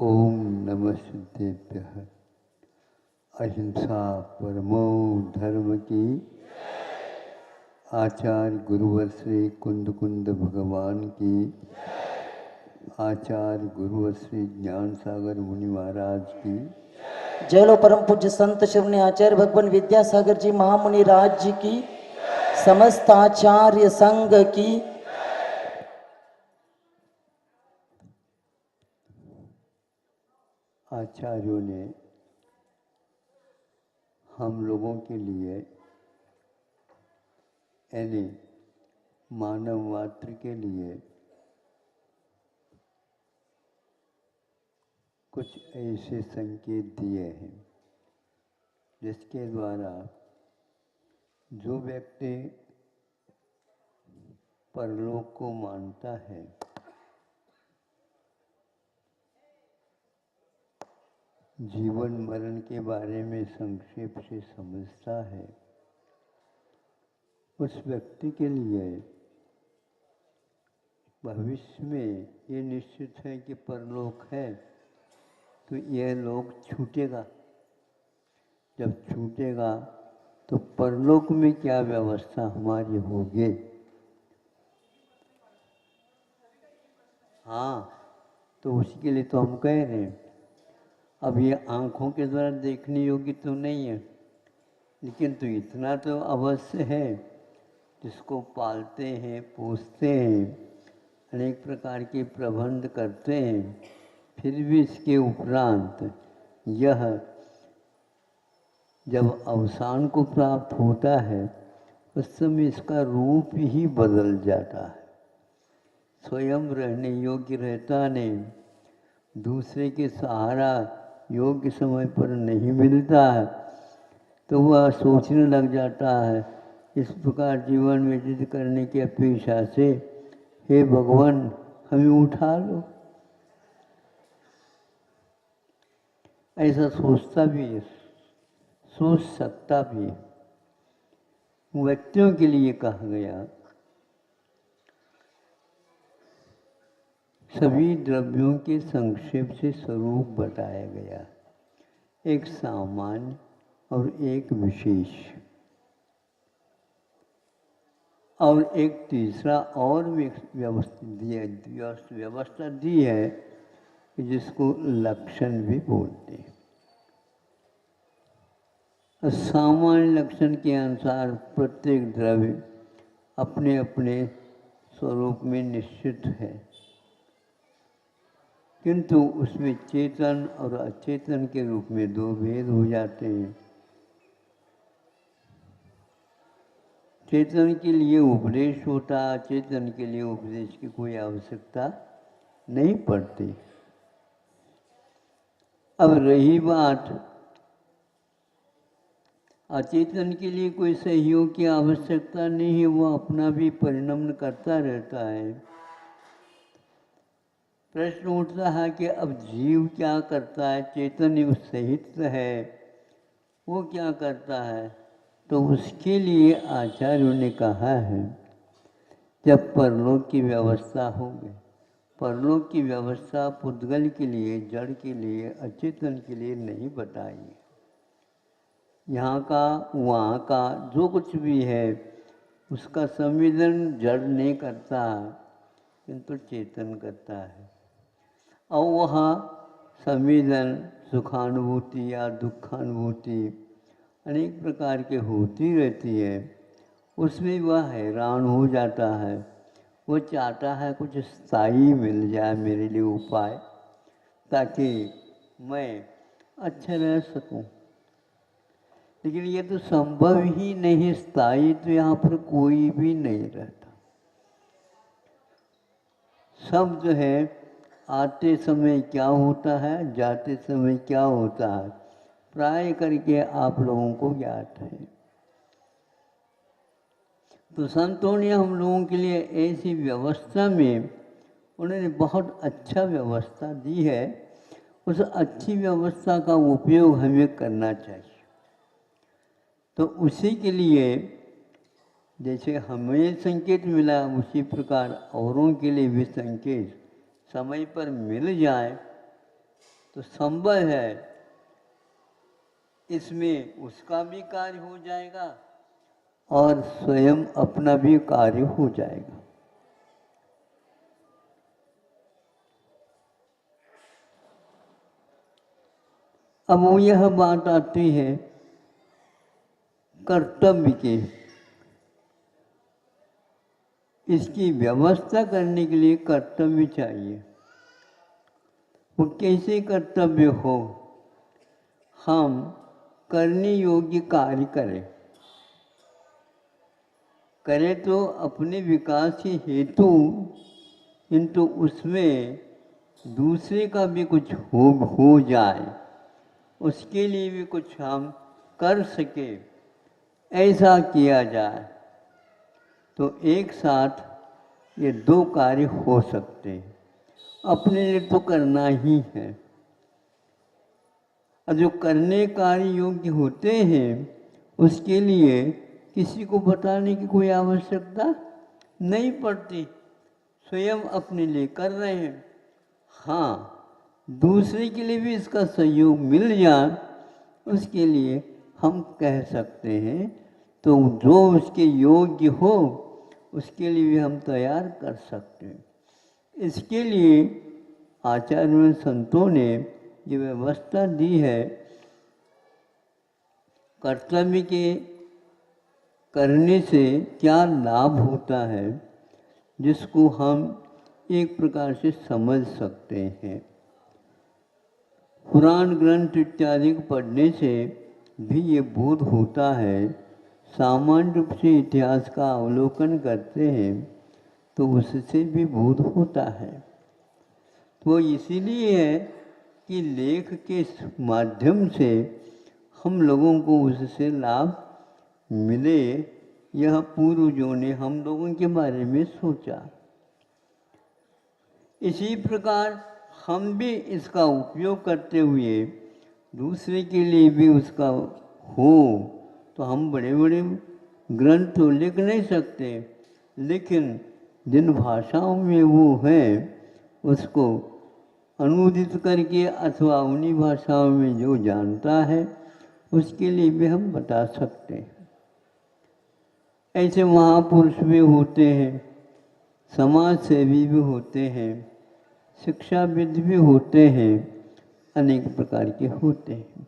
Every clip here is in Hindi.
ओम नमः सिद्धेभ्यः। अहिंसा परमो धर्म की। आचार्य गुरुवर श्री कुंद कुंद भगवान की। आचार्य गुरुवर श्री ज्ञान सागर मुनि महाराज की। जय लो परम पूज्य संत शिवनी आचार्य भगवान विद्यासागर जी महामुनि राज जी की, समस्त आचार्य संघ की। आचार्यों ने हम लोगों के लिए यानी मानव मात्र के लिए कुछ ऐसे संकेत दिए हैं जिसके द्वारा जो व्यक्ति परलोक को मानता है, जीवन मरण के बारे में संक्षेप से समझता है, उस व्यक्ति के लिए भविष्य में ये निश्चित है कि परलोक है, तो यह लोक छूटेगा। जब छूटेगा तो परलोक में क्या व्यवस्था हमारी होगी। हाँ, तो उसके लिए तो हम कह रहे हैं। अब ये आँखों के द्वारा देखने योग्य तो नहीं है, लेकिन तो इतना तो अवश्य है, जिसको पालते हैं, पोसते हैं, अनेक प्रकार के प्रबंध करते हैं, फिर भी इसके उपरांत यह जब अवसान को प्राप्त होता है, उस समय इसका रूप ही बदल जाता है। स्वयं रहने योग्य रहता नहीं, दूसरे के सहारा योग्य समय पर नहीं मिलता है, तो वह सोचने लग जाता है। इस प्रकार जीवन में जिद करने की अपेक्षा से हे भगवान हमें उठा लो, ऐसा सोचता भी है, सोच सकता भी है। व्यक्तियों के लिए कहा गया, सभी द्रव्यों के संक्षेप से स्वरूप बताया गया, एक सामान्य और एक विशेष, और एक तीसरा और व्यवस्था दी है जिसको लक्षण भी बोलते हैं। सामान्य लक्षण के अनुसार प्रत्येक द्रव्य अपने अपने स्वरूप में निश्चित है, किंतु उसमें चेतन और अचेतन के रूप में दो भेद हो जाते हैं। चेतन के लिए उपदेश होता, अचेतन के लिए उपदेश की कोई आवश्यकता नहीं पड़ती। अब रही बात, अचेतन के लिए कोई सहयोग की आवश्यकता नहीं है, वो अपना भी परिणमन करता रहता है। प्रश्न उठता है कि अब जीव क्या करता है, चैतन्य सहित है, वो क्या करता है। तो उसके लिए आचार्यों ने कहा है, जब परलोक की व्यवस्था होगी, परलोक की व्यवस्था पुद्गल के लिए, जड़ के लिए, अचेतन के लिए नहीं बताई। यहाँ का वहाँ का जो कुछ भी है उसका संवेदन जड़ नहीं करता, किंतु चेतन करता है। और वहाँ संवेदन सुखानुभूति या दुखानुभूति अनेक प्रकार के होती रहती है, उसमें वह हैरान हो जाता है। वो चाहता है कुछ स्थायी मिल जाए मेरे लिए उपाय, ताकि मैं अच्छा रह सकूं। लेकिन ये तो संभव ही नहीं, स्थायी तो यहाँ पर कोई भी नहीं रहता। सब जो है आते समय क्या होता है, जाते समय क्या होता है, प्राय करके आप लोगों को ज्ञात है। तो संतों ने हम लोगों के लिए ऐसी व्यवस्था में उन्होंने बहुत अच्छा व्यवस्था दी है। उस अच्छी व्यवस्था का उपयोग हमें करना चाहिए। तो उसी के लिए जैसे हमें संकेत मिला, उसी प्रकार औरों के लिए भी संकेत समय पर मिल जाए तो संभव है इसमें उसका भी कार्य हो जाएगा और स्वयं अपना भी कार्य हो जाएगा। अब वो यह बात आती है कर्तव्य की। इसकी व्यवस्था करने के लिए कर्तव्य चाहिए। वो कैसे कर्तव्य हो? हम करने योग्य कार्य करें तो अपने विकास के हेतु, किंतु उसमें दूसरे का भी कुछ हो जाए, उसके लिए भी कुछ हम कर सके, ऐसा किया जाए तो एक साथ ये दो कार्य हो सकते हैं। अपने लिए तो करना ही है, और जो करने कार्य योग्य होते हैं उसके लिए किसी को बताने की कोई आवश्यकता नहीं पड़ती, स्वयं अपने लिए कर रहे हैं। हाँ, दूसरे के लिए भी इसका सहयोग मिल जाए उसके लिए हम कह सकते हैं, तो जो उसके योग्य हो उसके लिए भी हम तैयार कर सकते हैं। इसके लिए आचार्यों संतों ने ये व्यवस्था दी है। कर्तव्य के करने से क्या लाभ होता है, जिसको हम एक प्रकार से समझ सकते हैं। पुराण ग्रंथ इत्यादि को पढ़ने से भी ये बोध होता है। सामान्य रूप से इतिहास का अवलोकन करते हैं तो उससे भी बोध होता है। तो इसीलिए है कि लेख के माध्यम से हम लोगों को उससे लाभ मिले। यह पूर्वजों ने हम लोगों के बारे में सोचा। इसी प्रकार हम भी इसका उपयोग करते हुए दूसरे के लिए भी उसका हो, तो हम बड़े बड़े ग्रंथ तो लिख नहीं सकते, लेकिन जिन भाषाओं में वो है उसको अनुदित करके अथवा उन्हीं भाषाओं में जो जानता है उसके लिए भी हम बता सकते हैं। ऐसे महापुरुष भी होते हैं, समाज सेवी भी होते हैं, शिक्षाविद भी होते हैं, अनेक प्रकार के होते हैं।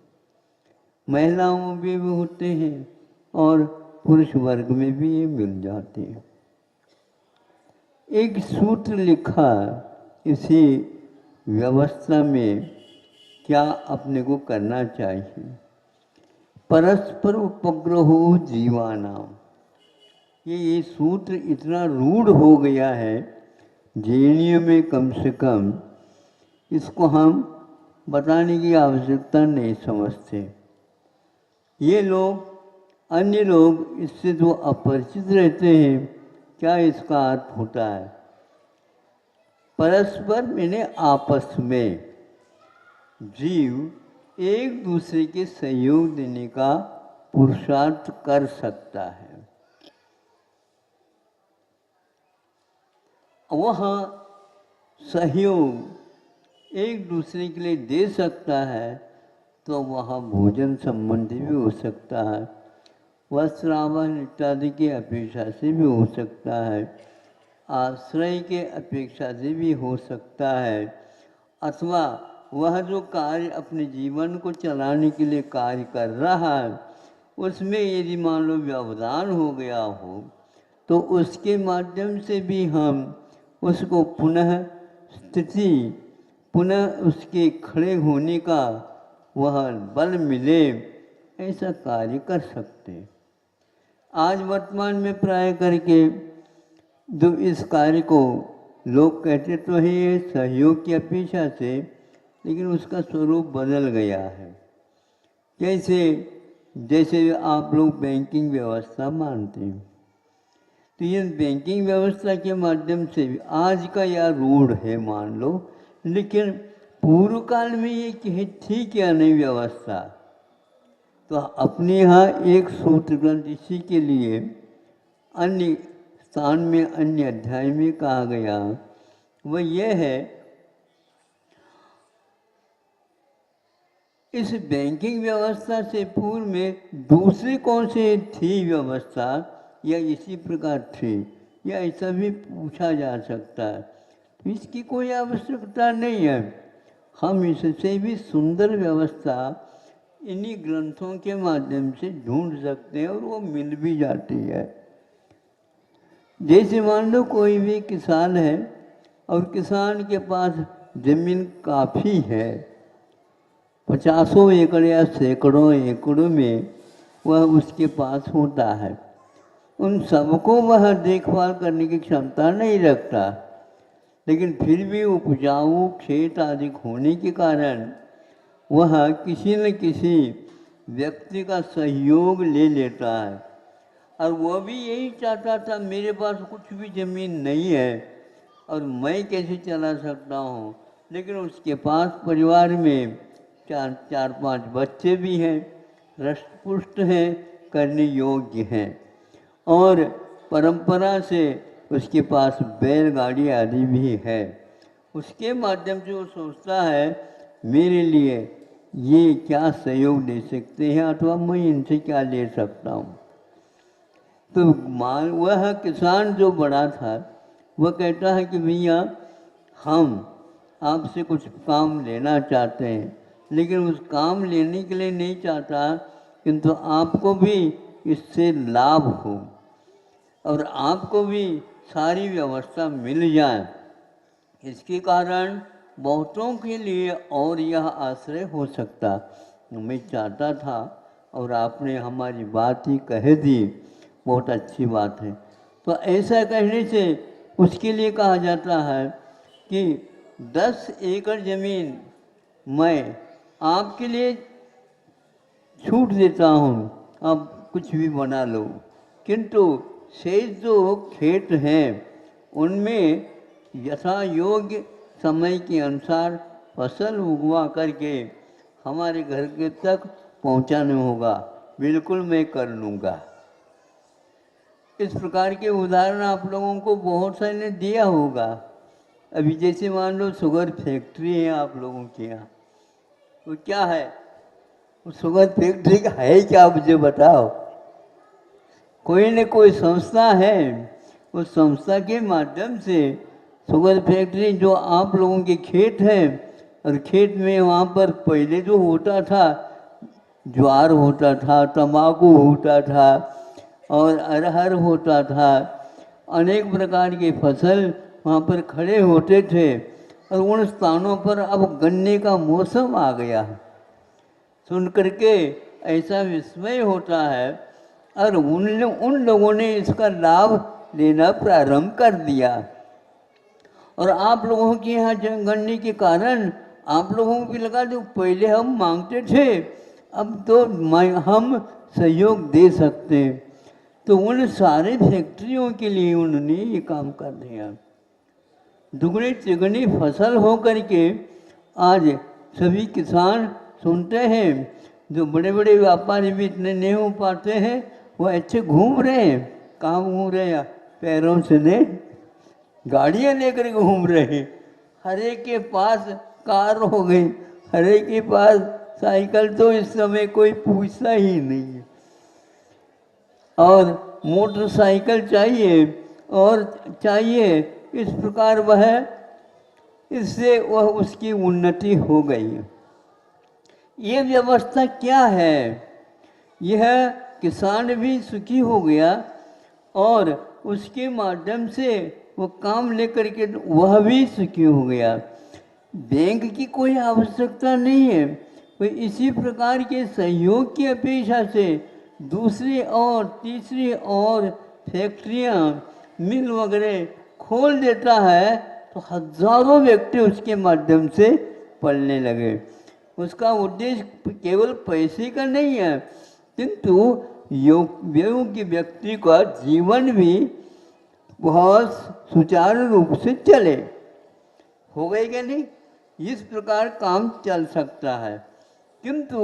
महिलाओं में भी होते हैं और पुरुष वर्ग में भी ये मिल जाते हैं। एक सूत्र लिखा इसी व्यवस्था में क्या अपने को करना चाहिए। परस्पर उपग्रहो जीवानाम। ये सूत्र इतना रूढ़ हो गया है जेएनयू में, कम से कम इसको हम बताने की आवश्यकता नहीं समझते। ये लोग, अन्य लोग इससे जो अपरिचित रहते हैं, क्या इसका अर्थ होता है? परस्पर मैंने आपस में, जीव एक दूसरे के सहयोग देने का पुरुषार्थ कर सकता है। वह सहयोग एक दूसरे के लिए दे सकता है, तो वह भोजन संबंधी भी हो सकता है, वस्त्राभरण इत्यादि की अपेक्षा से भी हो सकता है, आश्रय के अपेक्षा से भी हो सकता है, अथवा वह जो कार्य अपने जीवन को चलाने के लिए कार्य कर रहा है उसमें यदि मान लो व्यवधान हो गया हो, तो उसके माध्यम से भी हम उसको पुनः उसके खड़े होने का वह बल मिले, ऐसा कार्य कर सकते। आज वर्तमान में प्राय करके जो इस कार्य को लोग कहते तो हैं सहयोग की अपेक्षा से, लेकिन उसका स्वरूप बदल गया है। जैसे आप लोग बैंकिंग व्यवस्था मानते हैं, तो ये बैंकिंग व्यवस्था के माध्यम से आज का यह रूढ़ है मान लो, लेकिन पूर्व काल में ये थी क्या नहीं व्यवस्था। तो अपने यहाँ एक सूत्र ग्रंथ इसी के लिए अन्य स्थान में, अन्य अध्याय में कहा गया, वह यह है इस बैंकिंग व्यवस्था से पूर्व में दूसरी कौन सी थी व्यवस्था, या इसी प्रकार थी, या ऐसा भी पूछा जा सकता है। तो इसकी कोई आवश्यकता नहीं है। हम इससे भी सुंदर व्यवस्था इन्हीं ग्रंथों के माध्यम से ढूंढ सकते हैं, और वो मिल भी जाती है। जैसे मान लो कोई भी किसान है, और किसान के पास जमीन काफ़ी है, 50 एकड़ या सैकड़ों एकड़ों में वह उसके पास होता है। उन सबको वह देखभाल करने की क्षमता नहीं रखता, लेकिन फिर भी उपजाऊ खेत आदि होने के कारण वह किसी न किसी व्यक्ति का सहयोग ले लेता है। और वह भी यही चाहता था, मेरे पास कुछ भी ज़मीन नहीं है और मैं कैसे चला सकता हूँ, लेकिन उसके पास परिवार में चार पांच बच्चे भी हैं, हृष्ट-पुष्ट हैं, करने योग्य हैं, और परंपरा से उसके पास बैलगाड़ी आदि भी है। उसके माध्यम से वो सोचता है, मेरे लिए ये क्या सहयोग दे सकते हैं, अथवा मैं इनसे क्या ले सकता हूँ। तो मान वह किसान जो बड़ा था, वह कहता है कि भैया हम आपसे कुछ काम लेना चाहते हैं, लेकिन उस काम लेने के लिए नहीं चाहता, किंतु आपको भी इससे लाभ हो और आपको भी सारी व्यवस्था मिल जाए। इसके कारण बहुतों के लिए और यह आश्रय हो सकता। मैं चाहता था और आपने हमारी बात ही कह दी, बहुत अच्छी बात है। तो ऐसा कहने से उसके लिए कहा जाता है कि 10 एकड़ ज़मीन मैं आपके लिए छूट देता हूँ, आप कुछ भी बना लो, किंतु शेष जो खेत हैं उनमें यथा योग्य समय के अनुसार फसल उगवा करके हमारे घर के तक पहुँचाना होगा, बिल्कुल मैं कर लूँगा। इस प्रकार के उदाहरण आप लोगों को बहुत सारे ने दिया होगा। अभी जैसे मान लो शुगर फैक्ट्री है आप लोगों के यहाँ, तो क्या है उस शुगर फैक्ट्री का है क्या, मुझे बताओ। कोई न कोई संस्था है, उस संस्था के माध्यम से शुगर फैक्ट्री जो आप लोगों के खेत है, और खेत में वहाँ पर पहले जो होता था, ज्वार होता था, तंबाकू होता था और अरहर होता था, अनेक प्रकार के फसल वहाँ पर खड़े होते थे। और उन स्थानों पर अब गन्ने का मौसम आ गया है। सुन करके ऐसा विस्मय होता है, और उन लोगों ने इसका लाभ लेना प्रारंभ कर दिया। और आप लोगों के यहाँ जनगणना के कारण आप लोगों को भी लगा, जो पहले हम मांगते थे अब तो हम सहयोग दे सकते हैं। तो उन सारे फैक्ट्रियों के लिए उन्होंने ये काम कर दिया। दुगनी तिगनी फसल हो करके आज सभी किसान सुनते हैं, जो बड़े बड़े व्यापारी भी इतने नहीं हो पाते हैं, वो अच्छे घूम रहे हैं। कहाँ घूम रहे हैं? पैरों से नहीं, गाड़ियाँ लेकर घूम रहे हैं। हर एक के पास कार हो गई, हर एक के पास साइकिल, तो इस समय कोई पूछता ही नहीं है। और मोटरसाइकिल चाहिए और चाहिए, इस प्रकार वह इससे वह उसकी उन्नति हो गई। ये व्यवस्था क्या है? यह किसान भी सुखी हो गया और उसके माध्यम से वो काम लेकर के वह भी सुखी हो गया। बैंक की कोई आवश्यकता नहीं है। तो इसी प्रकार के सहयोग की अपेक्षा से दूसरी और तीसरी और फैक्ट्रियाँ, मिल वगैरह खोल देता है, तो हजारों व्यक्ति उसके माध्यम से पलने लगे। उसका उद्देश्य केवल पैसे का नहीं है, किंतु योग्य व्यक्ति का जीवन भी बहुत सुचारू रूप से चले। हो गई क्या नहीं? इस प्रकार काम चल सकता है। किंतु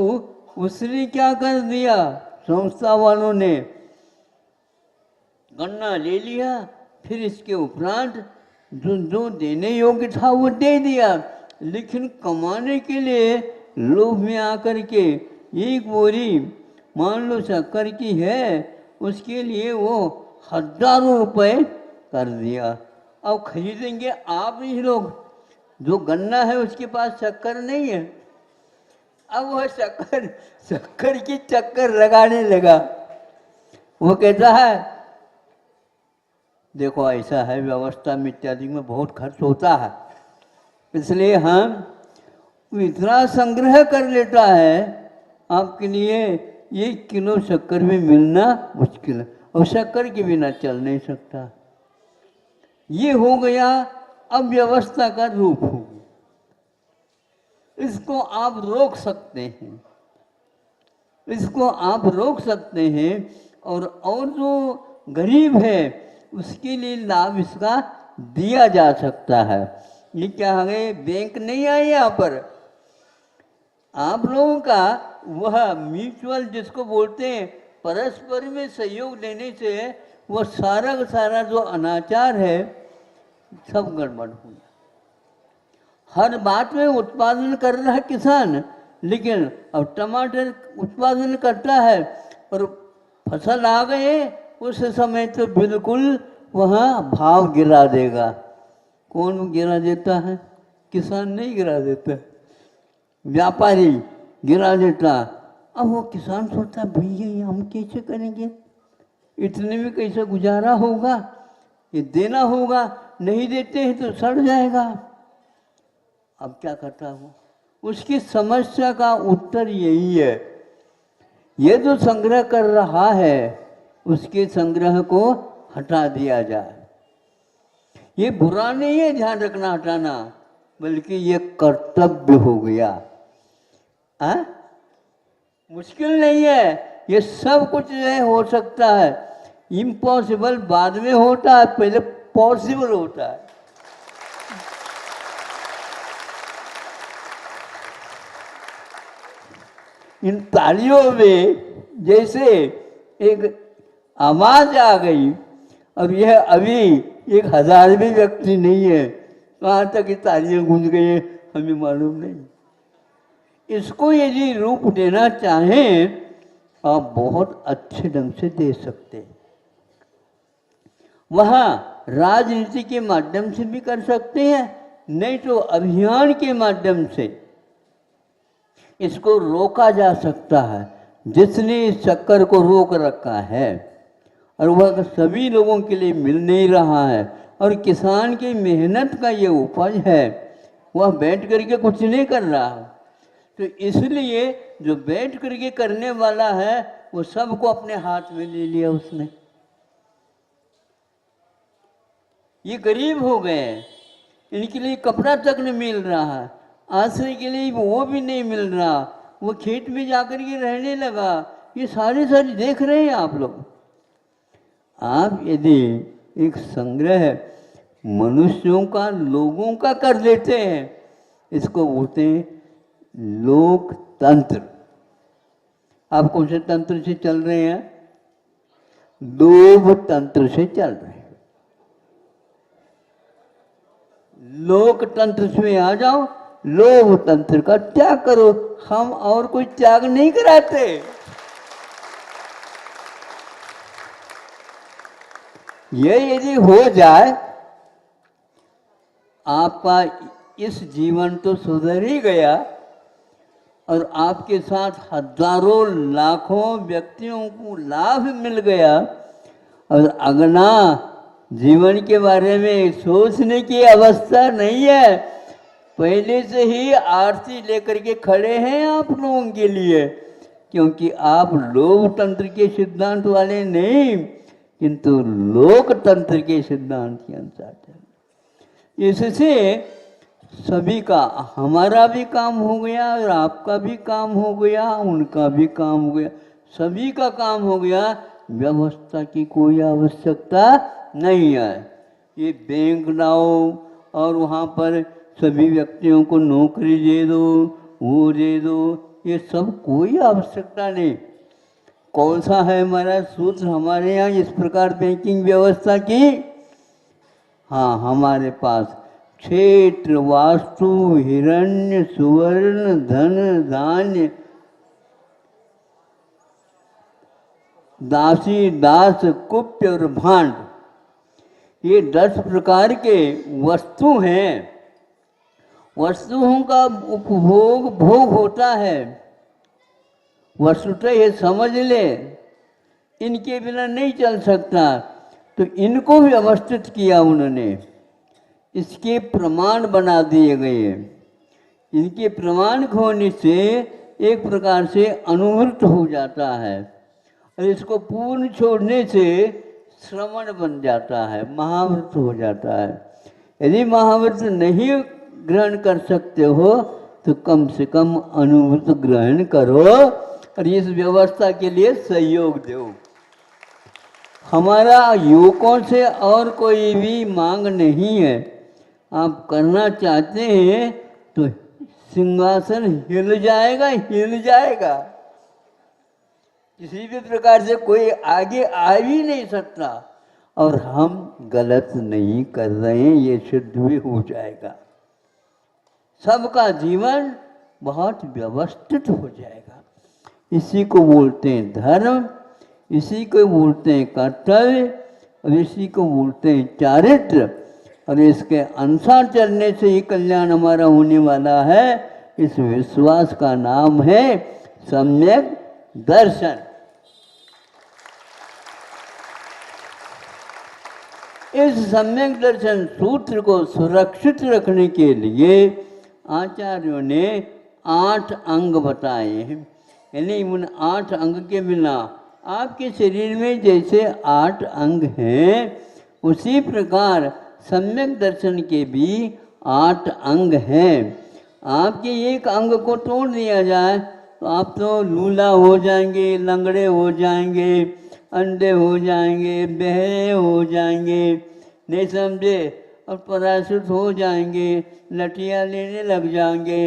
उसने क्या कर दिया, संस्था वालों ने गन्ना ले लिया, फिर इसके उपरांत जो देने योग्य था वो दे दिया, लेकिन कमाने के लिए लोभ में आकर के एक बोरी मान लो शक्कर की है, उसके लिए वो हजारों रुपए कर दिया। अब खरीदेंगे आप ही लोग, जो गन्ना है उसके पास शक्कर नहीं है, अब वह शक्कर की चक्कर लगाने लगा। वो कहता है देखो ऐसा है, व्यवस्था में इत्यादि में बहुत खर्च होता है, इसलिए हम इतना संग्रह कर लेता है आपके लिए 1 किलो शक्कर भी मिलना मुश्किल है, और शक्कर के बिना चल नहीं सकता। ये हो गया अव्यवस्था का रूप हो गया। इसको आप रोक सकते हैं, इसको आप रोक सकते हैं। और जो गरीब है उसके लिए लाभ इसका दिया जा सकता है। ये क्या है, बैंक नहीं आए यहाँ पर, आप लोगों का वह म्यूचुअल जिसको बोलते हैं परस्पर में सहयोग देने से वह सारा का सारा जो अनाचार है सब गड़बड़ हो गया। हर बात में उत्पादन कर रहा है किसान, लेकिन अब टमाटर उत्पादन करता है और फसल आ गए उस समय तो बिल्कुल वहाँ भाव गिरा देगा। कौन गिरा देता है? किसान नहीं गिरा देता, व्यापारी गिरा देता। अब वो किसान सोचता भैया ये हम कैसे करेंगे, इतने में कैसे गुजारा होगा, ये देना होगा, नहीं देते हैं तो सड़ जाएगा। अब क्या करता वो, उसकी समस्या का उत्तर यही है, ये जो संग्रह कर रहा है उसके संग्रह को हटा दिया जाए। ये बुरा नहीं है ध्यान रखना हटाना, बल्कि ये कर्तव्य हो गया। मुश्किल नहीं है, ये सब कुछ जो है हो सकता है। इम्पॉसिबल बाद में होता है, पहले पॉसिबल होता है। इन तालियों में जैसे एक आवाज आ गई, अब यह अभी 1000 भी व्यक्ति नहीं है, कहाँ तक ये तालियां गूंज गई है हमें मालूम नहीं। इसको यदि रूप देना चाहें आप बहुत अच्छे ढंग से दे सकते हैं। वहाँ राजनीति के माध्यम से भी कर सकते हैं, नहीं तो अभियान के माध्यम से इसको रोका जा सकता है। जिसने इस चक्कर को रोक रखा है और वह सभी लोगों के लिए मिल नहीं रहा है, और किसान की मेहनत का ये उपज है, वह बैठ करके कुछ नहीं कर रहा है, तो इसलिए जो बैठ करके करने वाला है वो सबको अपने हाथ में ले लिया उसने। ये गरीब हो गए, इनके लिए कपड़ा तक नहीं मिल रहा है, आश्रय के लिए वो भी नहीं मिल रहा, वो खेत में जाकर के रहने लगा। ये सारे देख रहे हैं आप लोग। आप यदि एक संग्रह मनुष्यों का, लोगों का कर देते हैं, इसको बोलते हैं लोकतंत्र। आप कौन से तंत्र से चल रहे हैं? लोभ तंत्र से चल रहे हैं। लोकतंत्र में आ जाओ, लोभ तंत्र का त्याग करो। हम और कोई त्याग नहीं कराते। ये यदि हो जाए, आपका इस जीवन तो सुधर ही गया, और आपके साथ हजारों लाखों व्यक्तियों को लाभ मिल गया, और अगला जीवन के बारे में सोचने की अवस्था नहीं है। पहले से ही आरती लेकर के खड़े हैं आप लोगों के लिए, क्योंकि आप लोकतंत्र के सिद्धांत वाले नहीं, किंतु लोकतंत्र के सिद्धांत के अनुसार चल। इससे सभी का, हमारा भी काम हो गया और आपका भी काम हो गया, उनका भी काम हो गया, सभी का काम हो गया। व्यवस्था की कोई आवश्यकता नहीं है। ये बैंक लाओ और वहाँ पर सभी व्यक्तियों को नौकरी दे दो, वो दे दो, ये सब कोई आवश्यकता नहीं। कौन सा है हमारा सूत्र हमारे यहाँ इस प्रकार बैंकिंग व्यवस्था की? हाँ, हमारे पास क्षेत्र, वास्तु, हिरण्य, सुवर्ण, धन, धान्य, दासी, दास, कुप्य और भांड, ये 10 प्रकार के वस्तु हैं। वस्तुओं का उपभोग भोग होता है, वस्तुतः ये समझ ले, इनके बिना नहीं चल सकता। तो इनको भी व्यवस्थित किया उन्होंने, इसके प्रमाण बना दिए गए। इनके प्रमाण होने से एक प्रकार से अनुवृत्त हो जाता है, और इसको पूर्ण छोड़ने से श्रवण बन जाता है, महावृत्त हो जाता है। यदि महावृत्त नहीं ग्रहण कर सकते हो तो कम से कम अनुवृत्त ग्रहण करो और इस व्यवस्था के लिए सहयोग दो। हमारा युवकों से और कोई भी मांग नहीं है। आप करना चाहते हैं तो सिंहासन हिल जाएगा, हिल जाएगा। किसी भी प्रकार से कोई आगे आ ही नहीं सकता, और हम गलत नहीं कर रहे हैं, ये सिद्ध भी हो जाएगा। सबका जीवन बहुत व्यवस्थित हो जाएगा। इसी को बोलते हैं धर्म, इसी को बोलते हैं कर्तव्य, और इसी को बोलते हैं चारित्र। और इसके अनुसार चलने से ही कल्याण हमारा होने वाला है। इस विश्वास का नाम है सम्यक दर्शन। इस सम्यक दर्शन सूत्र को सुरक्षित रखने के लिए आचार्यों ने 8 अंग बताए हैं। यानी उन 8 अंग के बिना आपके शरीर में जैसे 8 अंग हैं, उसी प्रकार सम्यक दर्शन के भी 8 अंग हैं। आपके एक अंग को तोड़ दिया जाए तो आप तो लूला हो जाएंगे, लंगड़े हो जाएंगे, अंधे हो जाएंगे, बहरे हो जाएंगे, नहीं समझे, और पराश्रुत हो जाएंगे, लटिया लेने लग जाएंगे,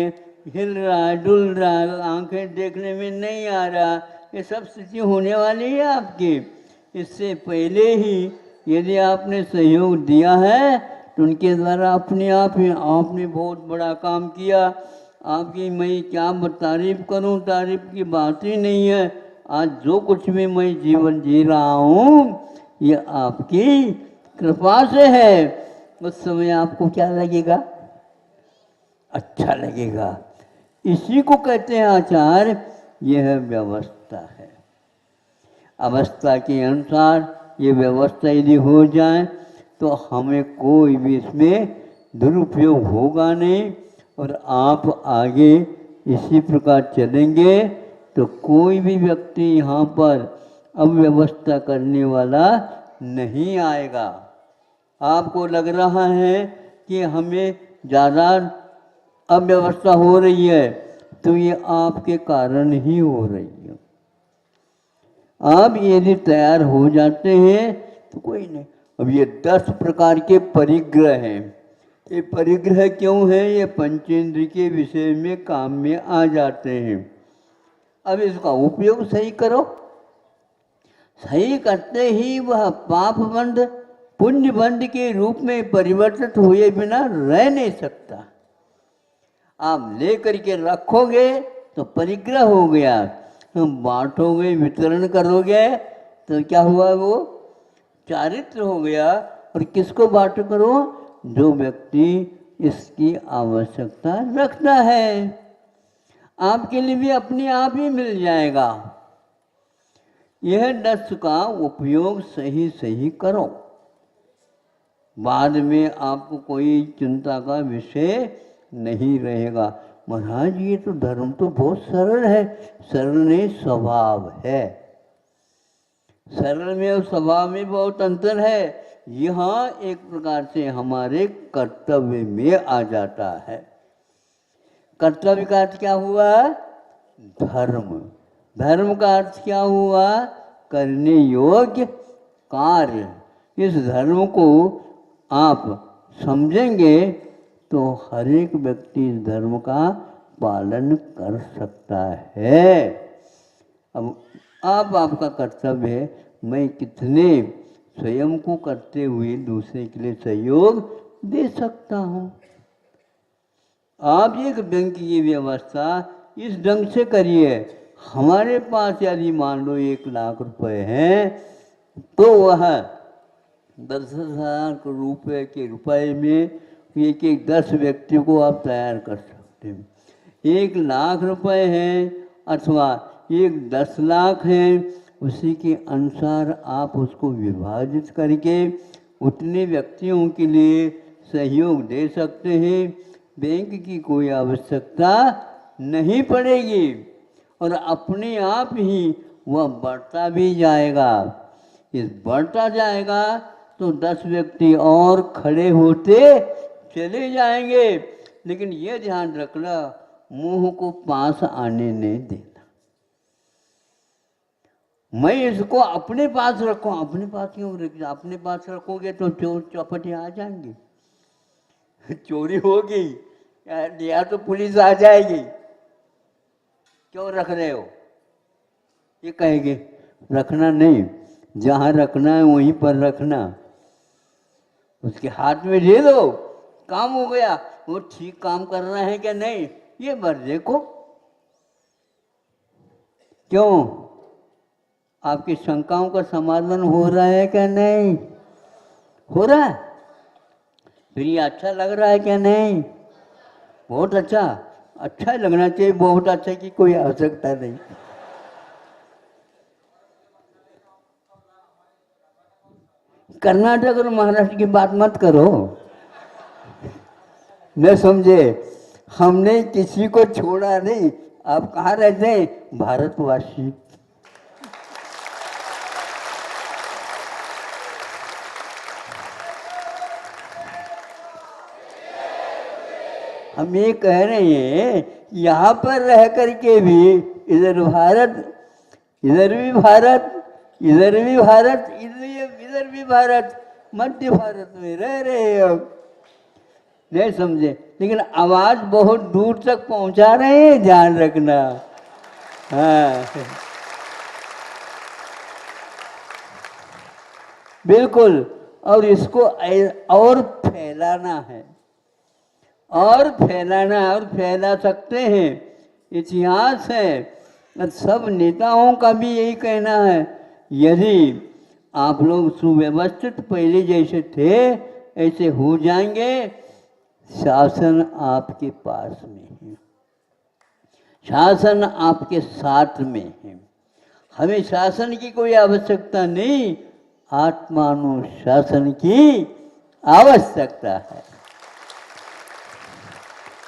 हिल रहा है, डुल रहा है, आंखें देखने में नहीं आ रहा, ये सब स्थिति होने वाली है आपकी। इससे पहले ही यदि आपने सहयोग दिया है तो उनके द्वारा अपने आप ही आपने बहुत बड़ा काम किया। आपकी मैं क्या तारीफ करूं, तारीफ की बात ही नहीं है। आज जो कुछ भी मैं जीवन जी रहा हूँ ये आपकी कृपा से है। उस समय आपको क्या लगेगा? अच्छा लगेगा। इसी को कहते हैं आचार्य, यह व्यवस्था है। अवस्था के अनुसार ये व्यवस्था यदि हो जाए तो हमें कोई भी इसमें दुरुपयोग होगा नहीं, और आप आगे इसी प्रकार चलेंगे तो कोई भी व्यक्ति यहाँ पर अव्यवस्था करने वाला नहीं आएगा। आपको लग रहा है कि हमें ज़्यादा अव्यवस्था हो रही है, तो ये आपके कारण ही हो रही है। आप यदि तैयार हो जाते हैं तो कोई नहीं। अब ये 10 प्रकार के परिग्रह हैं। ये परिग्रह क्यों है? ये पंचेंद्रिय के विषय में काम में आ जाते हैं। अब इसका उपयोग सही करो। सही करते ही वह पाप बंध पुण्य बंध के रूप में परिवर्तित हुए बिना रह नहीं सकता। आप लेकर के रखोगे तो परिग्रह हो गया, बांटोगे, वितरण करोगे तो क्या हुआ? वो चारित्र हो गया। और किसको बांट करो? जो व्यक्ति इसकी आवश्यकता रखता है। आपके लिए भी अपने आप ही मिल जाएगा। यह 10 का उपयोग सही सही करो, बाद में आपको कोई चिंता का विषय नहीं रहेगा। महाराज ये तो धर्म तो बहुत सरल है। सरल नहीं, स्वभाव है। सरल में और स्वभाव में बहुत अंतर है। यहाँ एक प्रकार से हमारे कर्तव्य में आ जाता है। कर्तव्य का अर्थ क्या हुआ? धर्म। धर्म का अर्थ क्या हुआ? करने योग्य कार्य। इस धर्म को आप समझेंगे तो हर एक व्यक्ति इस धर्म का पालन कर सकता है। अब आपका कर्तव्य है, मैं कितने स्वयं को करते हुए दूसरे के लिए सहयोग दे सकता हूँ। आप एक बैंक की व्यवस्था इस ढंग से करिए। हमारे पास यदि मान लो 1 लाख रुपए हैं तो वह 10,000 रुपए के रुपए में एक 10 व्यक्तियों को आप तैयार कर सकते हैं। 1 लाख रुपए हैं अथवा 10 लाख हैं, उसी के अनुसार आप उसको विभाजित करके उतने व्यक्तियों के लिए सहयोग दे सकते हैं। बैंक की कोई आवश्यकता नहीं पड़ेगी और अपने आप ही वह बढ़ता भी जाएगा। इस बढ़ता जाएगा तो 10 व्यक्ति और खड़े होते चले जाएंगे। लेकिन ये ध्यान रखना, मुंह को पास आने नहीं देना। मैं इसको अपने पास रखूं, अपने पास क्यों रख? अपने पास रखोगे तो चोर चौपटे आ जाएंगे, चोरी होगी या तो पुलिस आ जाएगी। क्यों रख रहे हो? ये कहेंगे। रखना नहीं, जहाँ रखना है वहीं पर रखना। उसके हाथ में दे दो, काम हो गया। वो ठीक काम कर रहा है क्या नहीं, ये बस देखो। क्यों? आपकी शंकाओं का समाधान हो रहा है क्या नहीं? हो रहा है? फिर ये अच्छा लग रहा है क्या नहीं? बहुत अच्छा। अच्छा लगना चाहिए, बहुत अच्छा की कोई आवश्यकता नहीं। कर्नाटक और महाराष्ट्र की बात मत करो, न समझे। हमने किसी को छोड़ा नहीं। आप कहाँ रहते हैं? भारतवासी। हम ये कह रहे हैं, यहाँ पर रह करके भी इधर भारत, इधर भी भारत, इधर भी भारत, इधर भी भारत, मध्य भारत में रह रहे हैं हम। नहीं समझे? लेकिन आवाज बहुत दूर तक पहुंचा रहे हैं, ध्यान रखना। हाँ बिल्कुल। और इसको और फैलाना है, और फैलाना, और फैला सकते हैं। इतिहास है, सब नेताओं का भी यही कहना है। यदि आप लोग सुव्यवस्थित पहले जैसे थे ऐसे हो जाएंगे, शासन आपके पास में है, शासन आपके साथ में है। हमें शासन की कोई आवश्यकता नहीं, आत्मानुशासन की आवश्यकता है।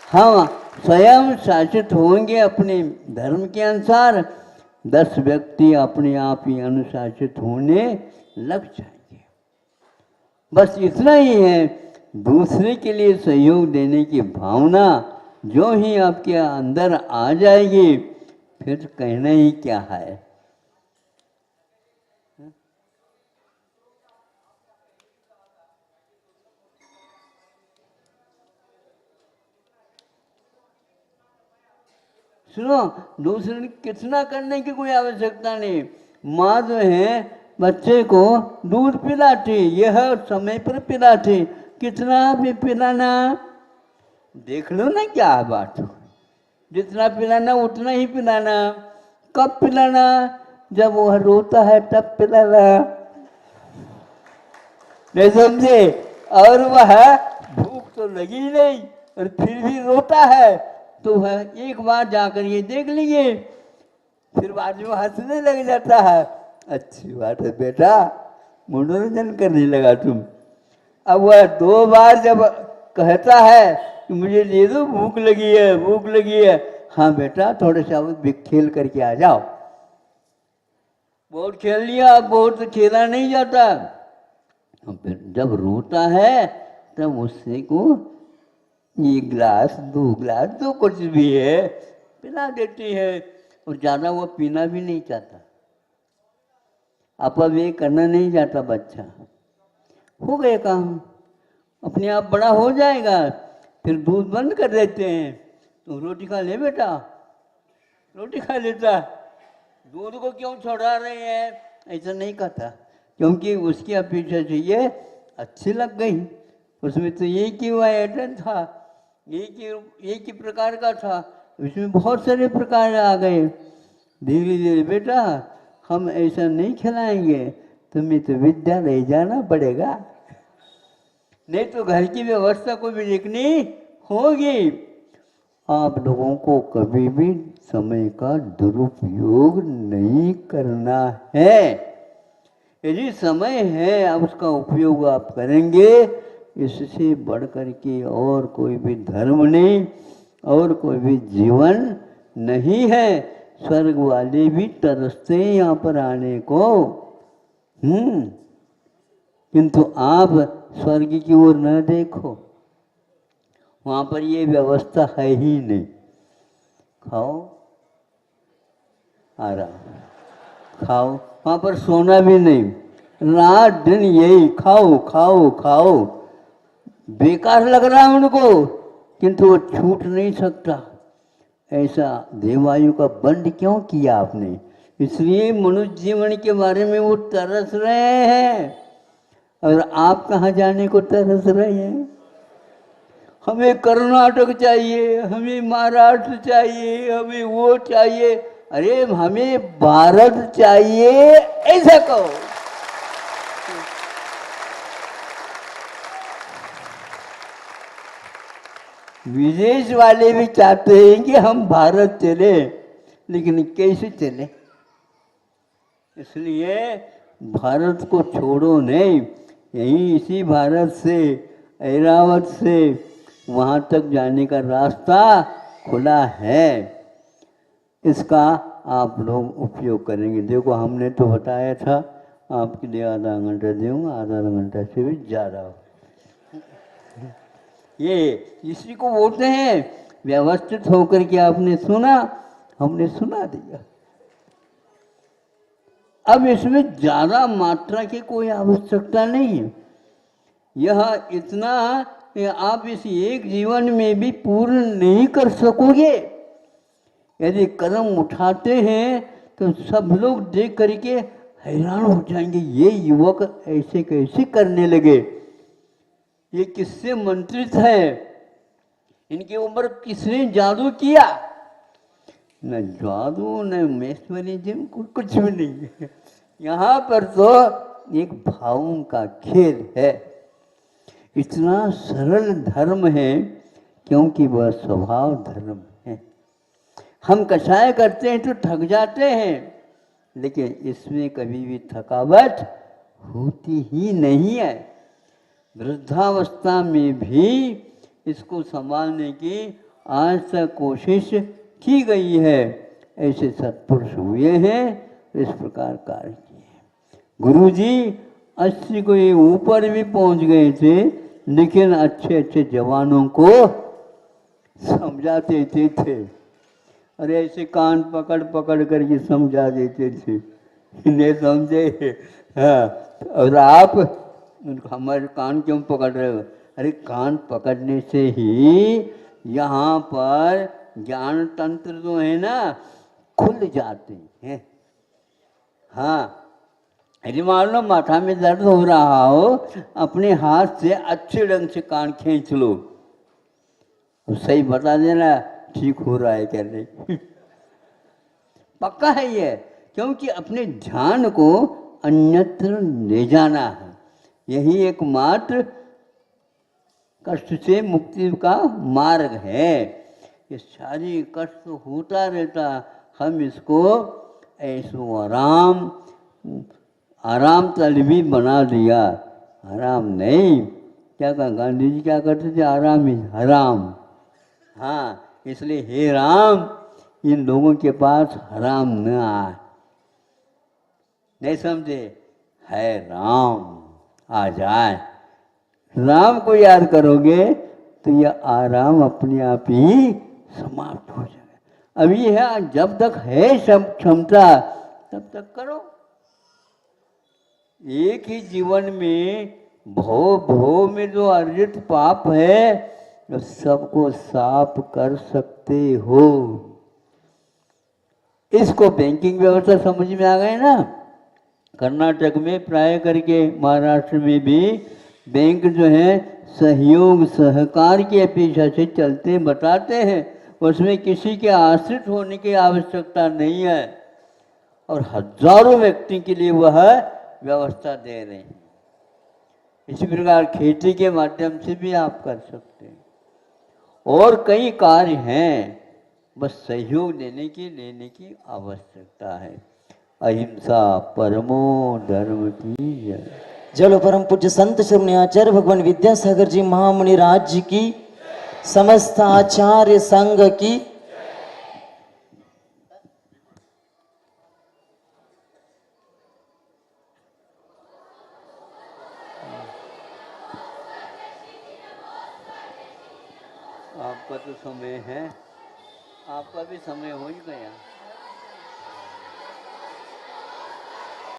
हम स्वयं शासित होंगे अपने धर्म के अनुसार, 10 व्यक्ति अपने आप ही अनुशासित होने लग जाएंगे। बस इतना ही है। दूसरे के लिए सहयोग देने की भावना जो ही आपके अंदर आ जाएगी, फिर कहना ही क्या है। सुनो, दूसरे ने कितना करने की कोई आवश्यकता नहीं। माँ जो है बच्चे को दूध पिलाती, यह समय पर पिलाती। कितना भी पिलाना, देख लो ना क्या बात हो। जितना पिलाना उतना ही पिलाना। कब पिलाना? जब वह रोता है तब पिलाना। नहीं समझे? और वह भूख तो लगी नहीं और फिर भी रोता है, तो वह एक बार जाकर ये देख लीजिए, फिर बाद में हंसने लग जाता है। अच्छी बात है बेटा, मनोरंजन करने लगा तुम। अब वह 2 बार जब कहता है कि मुझे दे दो, भूख लगी है, भूख लगी है। हाँ बेटा, थोड़े सा खेल करके आ जाओ। बहुत खेल लिया, बहुत खेला नहीं जाता। फिर जब रोता है तब उससे को 1 गिलास 2 गिलास जो कुछ भी है पिला देती है। और ज़्यादा वो पीना भी नहीं चाहता, अपव्यय करना नहीं चाहता बच्चा। हो गए काम, अपने आप बड़ा हो जाएगा। फिर दूध बंद कर देते हैं, तो रोटी खा ले बेटा, रोटी खा लेता। दूध को क्यों छोड़ा रहे हैं, ऐसा नहीं कहता, क्योंकि उसकी अपेक्षा से ये अच्छी लग गई। उसमें तो एक ही वो आइटम था, एक ही प्रकार का था, इसमें बहुत सारे प्रकार आ गए। धीरे धीरे बेटा हम ऐसा नहीं खिलाएंगे, तुम्हें तो विद्या ले जाना पड़ेगा, नहीं तो घर की व्यवस्था को भी देखनी होगी। आप लोगों को कभी भी समय का दुरुपयोग नहीं करना है। यदि समय है अब उसका उपयोग आप करेंगे, इससे बढ़ कर के और कोई भी धर्म नहीं और कोई भी जीवन नहीं है। स्वर्ग वाले भी तरसते हैं यहाँ पर आने को। किंतु आप स्वर्ग की ओर न देखो, वहाँ पर ये व्यवस्था है ही नहीं। खाओ आराम, खाओ, वहाँ पर सोना भी नहीं, रात दिन यही खाओ खाओ खाओ। बेकार लग रहा है उनको, किंतु वो छूट नहीं सकता। ऐसा देवायु का बंद क्यों किया आपने? इसलिए मनुष्य जीवन के बारे में वो तरस रहे हैं। और आप कहाँ जाने को तरस रहे हैं? हमें कर्नाटक चाहिए, हमें महाराष्ट्र चाहिए, हमें वो चाहिए। अरे हमें भारत चाहिए ऐसा कहो। विदेश वाले भी चाहते हैं कि हम भारत चले, लेकिन कैसे चले? इसलिए भारत को छोड़ो नहीं, यहीं इसी भारत से, ऐरावत से वहाँ तक जाने का रास्ता खुला है। इसका आप लोग उपयोग करेंगे। देखो हमने तो बताया था आपके लिए आधा घंटा दूँगा, आधा घंटा से भी ज़्यादा। ये इसी को बोलते हैं व्यवस्थित होकर के आपने सुना, हमने सुना दिया। अब इसमें ज़्यादा मात्रा की कोई आवश्यकता नहीं है। यह इतना आप इस एक जीवन में भी पूर्ण नहीं कर सकोगे। यदि कदम उठाते हैं तो सब लोग देख करके हैरान हो जाएंगे, ये युवक ऐसे कैसे करने लगे, ये किससे मंत्रित है, इनके ऊपर किसने जादू किया? न जादू न मैस्मरिज्म, कुछ भी नहीं है। यहाँ पर तो एक भावों का खेल है। इतना सरल धर्म है क्योंकि वह स्वभाव धर्म है। हम कषाय करते हैं तो थक जाते हैं, लेकिन इसमें कभी भी थकावट होती ही नहीं है। वृद्धावस्था में भी इसको संभालने की आज तक कोशिश की गई है। ऐसे सत्पुरुष हुए हैं, इस प्रकार कार्य किए। गुरुजी 80 को ये ऊपर भी पहुंच गए थे, लेकिन अच्छे अच्छे जवानों को समझाते थे। अरे ऐसे कान पकड़ पकड़ करके समझा देते थे, नहीं समझे? हाँ, और आप हमारे कान क्यों पकड़ रहे हो? अरे कान पकड़ने से ही यहाँ पर ज्ञान तंत्र जो है ना खुल जाते हैं। हाँ, यदि मान लो माथा में दर्द हो रहा हो, अपने हाथ से अच्छे ढंग से कान खींच लो, तो सही बता देना ठीक हो रहा है क्या नहीं। पक्का है ये, क्योंकि अपने ध्यान को अन्यत्र ले जाना है। यही एकमात्र कष्ट से मुक्ति का मार्ग है। ये सारी कष्ट होता रहता, हम इसको ऐसो आराम तलबी बना दिया। आराम नहीं, क्या कहा गांधी जी, क्या करते थे? आराम ही हराम। हाँ, इसलिए हे राम, इन लोगों के पास हराम न आए। नहीं समझे? है राम आ जाए। राम को याद करोगे तो यह आराम अपने आप ही समाप्त हो जाएगा। अभी है, जब तक है सब क्षमता तब तक करो। एक ही जीवन में भो में जो अर्जित पाप है तो सबको साफ कर सकते हो। इसको बैंकिंग व्यवस्था समझ में आ गए ना? कर्नाटक में प्राय करके महाराष्ट्र में भी बैंक जो है सहयोग सहकार की अपेक्षा से चलते बताते हैं, उसमें किसी के आश्रित होने की आवश्यकता नहीं है और हजारों व्यक्ति के लिए वह व्यवस्था दे रहे हैं। इसी प्रकार खेती के माध्यम से भी आप कर सकते हैं और कई कार्य हैं, बस सहयोग लेने की आवश्यकता है। अहिंसा परमो धर्म की जय। जलो परम पूज्य संत श्री आचार्य भगवान विद्यासागर जी महामुनि राज्य की, समस्त आचार्य संघ की। आपका तो समय है, आपका भी समय हो ही गया।